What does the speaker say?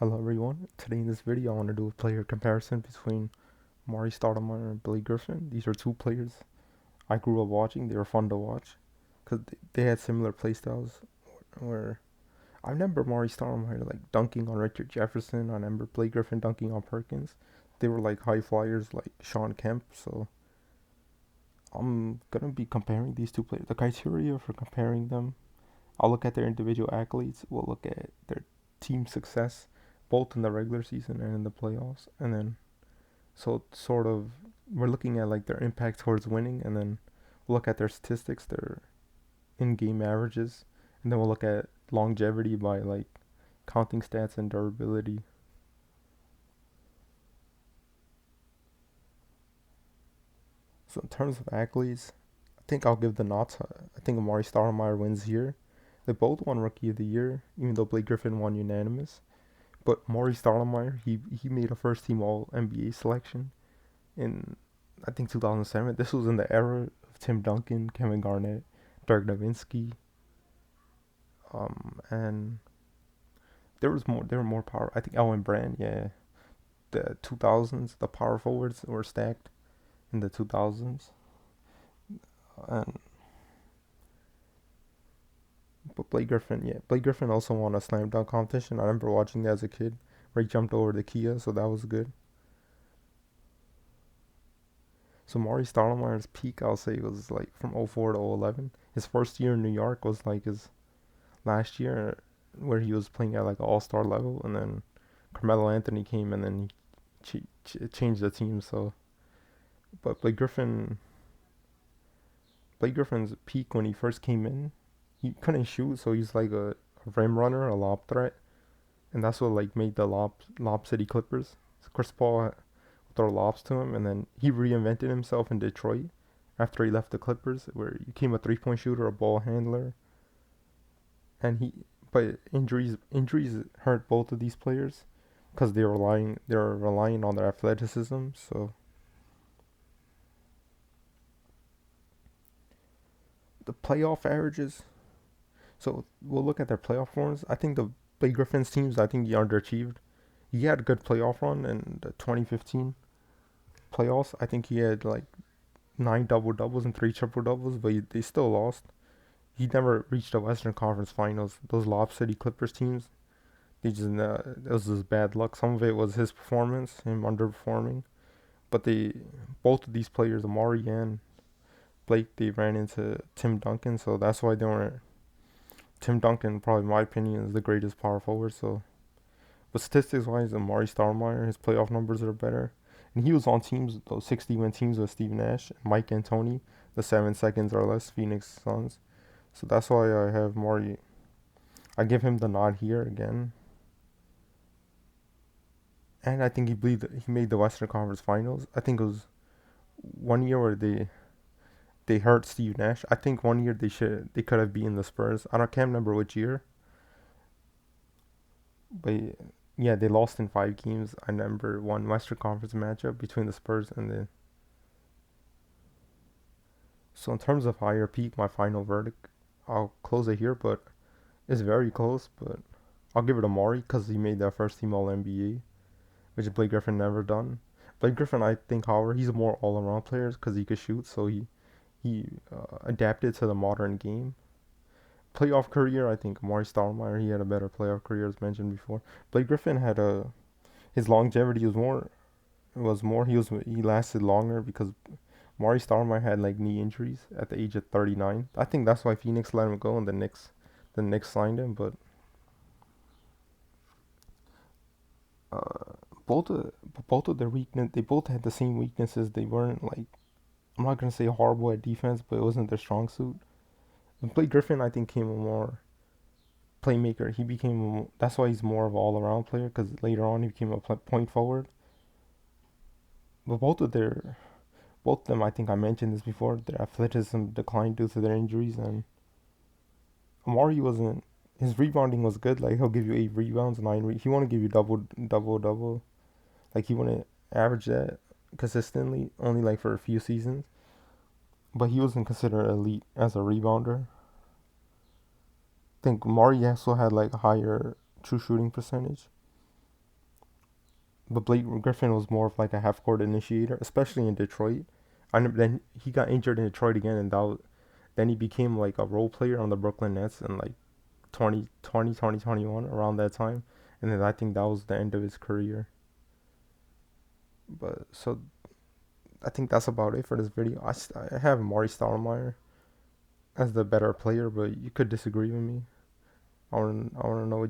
Hello everyone. Today in this video I want to do a player comparison between Amar'e Stoudemire and Blake Griffin. These are two players I grew up watching. They were fun to watch because they had similar playstyles. Where I remember Amar'e Stoudemire like dunking on Richard Jefferson. I remember Blake Griffin dunking on Perkins. They were like high flyers like Sean Kemp. So I'm gonna be comparing these two players. The criteria for comparing them, I'll look at their individual accolades. We'll look at their team success, both in the regular season and in the playoffs, and then so sort of we're looking at like their impact towards winning, and then we'll look at their statistics, their in-game averages, and then we'll look at longevity by like counting stats and durability. So in terms of accolades, I think I'll give the nods. I think Amar'e Stoudemire wins here. They both won Rookie of the Year, even though Blake Griffin won unanimous. But Amar'e Stoudemire, he made a first team All NBA selection in I think 2007. This was in the era of Tim Duncan, Kevin Garnett, Dirk Nowitzki, and there were more power. I think Elwin Brand, yeah. The 2000s, the power forwards were stacked in the 2000s, and but Blake Griffin, yeah, Blake Griffin also won a slam dunk competition. I remember watching that as a kid, where he jumped over the Kia, so that was good. So Amar'e Stoudemire's peak, I'll say, was like from '04 to '11. His first year in New York was like his last year, where he was playing at like an all-star level, and then Carmelo Anthony came, and then he changed the team. So, but Blake Griffin's peak when he first came in, he couldn't shoot, so he's like a rim runner, a lob threat, and that's what like made the lob city Clippers. So Chris Paul would throw lobs to him, and then he reinvented himself in Detroit after he left the Clippers, where he became a three-point shooter, a ball handler, and but injuries hurt both of these players because they're relying on their athleticism. So the playoff averages. So we'll look at their playoff forms. I think the Blake Griffin's teams, I think he underachieved. He had a good playoff run in the 2015 playoffs. I think he had like nine double doubles and three triple doubles, but they still lost. He never reached the Western Conference Finals. Those Lob City Clippers teams, it was just bad luck. Some of it was his performance, him underperforming. But both of these players, Amar'e and Blake, they ran into Tim Duncan, so that's why they weren't. Tim Duncan, probably in my opinion, is the greatest power forward. So, but statistics wise, Amar'e Stoudemire, his playoff numbers are better, and he was on teams, those 60-win teams with Steve Nash, Mike D'Antoni, the 7 seconds or less Phoenix Suns. So that's why I have Amar'e. I give him the nod here again. And I think he made the Western Conference Finals. I think it was one year where they hurt Steve Nash. I think one year they could have beaten the Spurs. Can't remember which year, but yeah, they lost in 5 games. I remember one Western Conference matchup between the Spurs and the. So in terms of higher peak, my final verdict, I'll close it here, but it's very close. But I'll give it to Maury because he made that first team All NBA, which Blake Griffin never done. Blake Griffin, I think, however, he's a more all-around player because he could shoot, so he adapted to the modern game. Playoff career, I think Amar'e Stoudemire, he had a better playoff career as mentioned before. Blake Griffin had his longevity was more he lasted longer because Amar'e Stoudemire had like knee injuries at the age of 39. I think that's why Phoenix let him go and the Knicks signed him. But uh, both of both of their weakness, they both had the same weaknesses. They weren't like, I'm not gonna say horrible at defense, but it wasn't their strong suit. And Blake Griffin, I think, came a more playmaker. That's why he's more of an all-around player because later on he became a point forward. But both of them, I think I mentioned this before, their athleticism declined due to their injuries, and Amar'e wasn't. His rebounding was good. Like he'll give you 8 rebounds, he want to give you double. Like he wouldn't average that consistently, only like for a few seasons. But he wasn't considered elite as a rebounder. I think Mari also had like a higher true shooting percentage. but Blake Griffin was more of like a half court initiator, especially in Detroit. Then he got injured in Detroit again, and then he became like a role player on the Brooklyn Nets in like 2021 around that time, and then I think that was the end of his career. But so I think that's about it for this video. I have Amar'e Stoudemire as the better player, but you could disagree with me. I want to know what